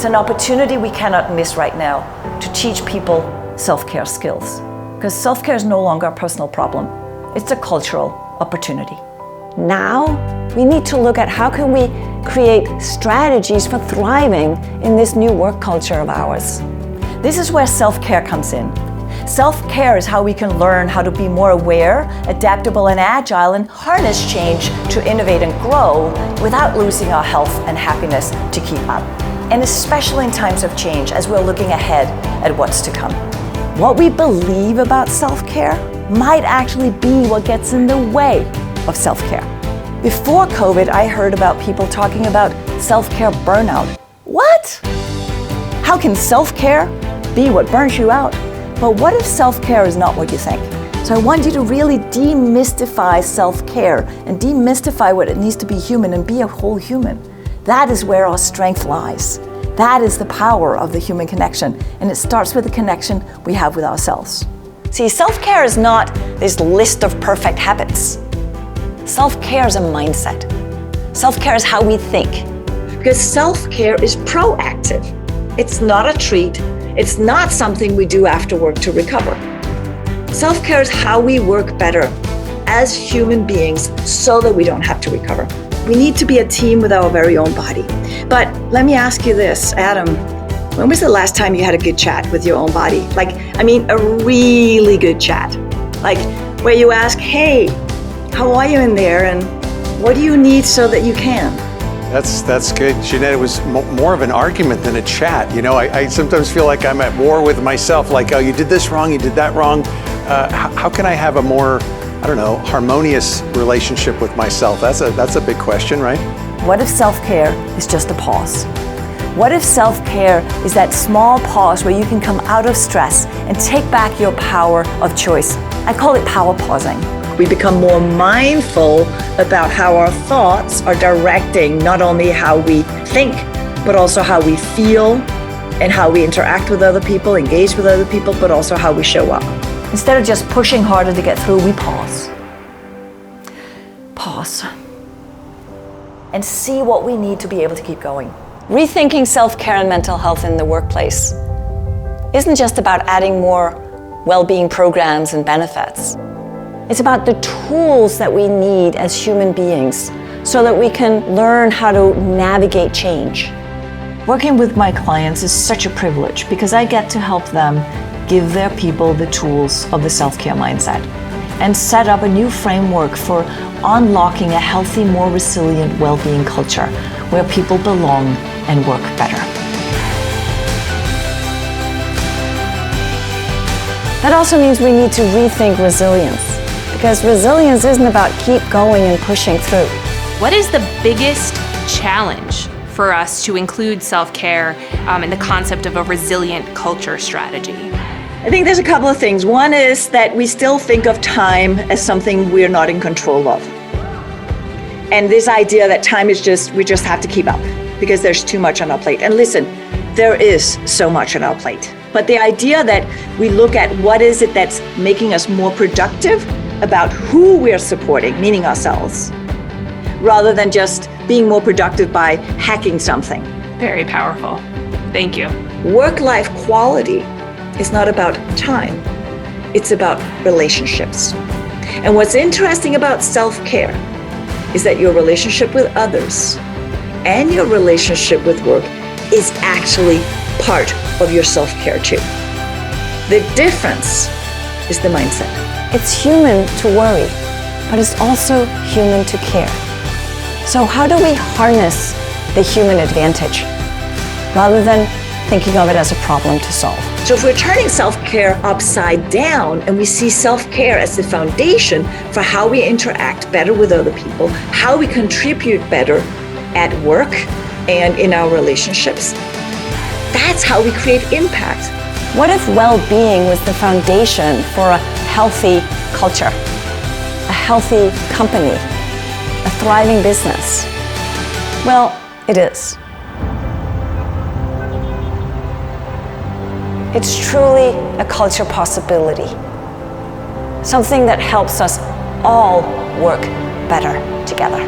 It's an opportunity we cannot miss right now to teach people self-care skills. Because self-care is no longer a personal problem. It's a cultural opportunity. Now, we need to look at how can we create strategies for thriving in this new work culture of ours. This is where self-care comes in. Self-care is how we can learn how to be more aware, adaptable and agile, and harness change to innovate and grow without losing our health and happiness to keep up. And especially in times of change, as we're looking ahead at what's to come. What we believe about self-care might actually be what gets in the way of self-care. Before COVID, I heard about people talking about self-care burnout. What? How can self-care be what burns you out? But what if self-care is not what you think? So I want you to really demystify self-care and demystify what it means to be human and be a whole human. That is where our strength lies. That is the power of the human connection. And it starts with the connection we have with ourselves. See, self-care is not this list of perfect habits. Self-care is a mindset. Self-care is how we think. Because self-care is proactive. It's not a treat. It's not something we do after work to recover. Self-care is how we work better as human beings so that we don't have to recover. We need to be a team with our very own body. But let me ask you this, Adam, when was the last time you had a good chat with your own body? A really good chat. Where you ask, hey, how are you in there? And what do you need so that you can? That's good, Jeanette. It was more of an argument than a chat. You know, I sometimes feel like I'm at war with myself, like, oh, you did this wrong, you did that wrong. How can I have a more, harmonious relationship with myself? That's a big question, right? What if self-care is just a pause? What if self-care is that small pause where you can come out of stress and take back your power of choice? I call it power pausing. We become more mindful about how our thoughts are directing not only how we think, but also how we feel and how we interact with other people, engage with other people, but also how we show up. Instead of just pushing harder to get through, we pause. Pause. And see what we need to be able to keep going. Rethinking self-care and mental health in the workplace isn't just about adding more well-being programs and benefits. It's about the tools that we need as human beings so that we can learn how to navigate change. Working with my clients is such a privilege because I get to help them give their people the tools of the self-care mindset and set up a new framework for unlocking a healthy, more resilient well-being culture where people belong and work better. That also means we need to rethink resilience. Because resilience isn't about keep going and pushing through. What is the biggest challenge for us to include self-care in the concept of a resilient culture strategy? I think there's a couple of things. One is that we still think of time as something we're not in control of. And this idea that time is we just have to keep up because there's too much on our plate. And listen, there is so much on our plate. But the idea that we look at what is it that's making us more productive about who we're supporting, meaning ourselves, rather than just being more productive by hacking something. Very powerful. Thank you. Work-life quality is not about time. It's about relationships. And what's interesting about self-care is that your relationship with others and your relationship with work is actually part of your self-care too. The difference is the mindset. It's human to worry, but it's also human to care. So how do we harness the human advantage rather than thinking of it as a problem to solve? So if we're turning self-care upside down and we see self-care as the foundation for how we interact better with other people, how we contribute better at work and in our relationships, that's how we create impact. What if well-being was the foundation for a healthy culture, a healthy company, a thriving business? Well, it is. It's truly a culture possibility, something that helps us all work better together.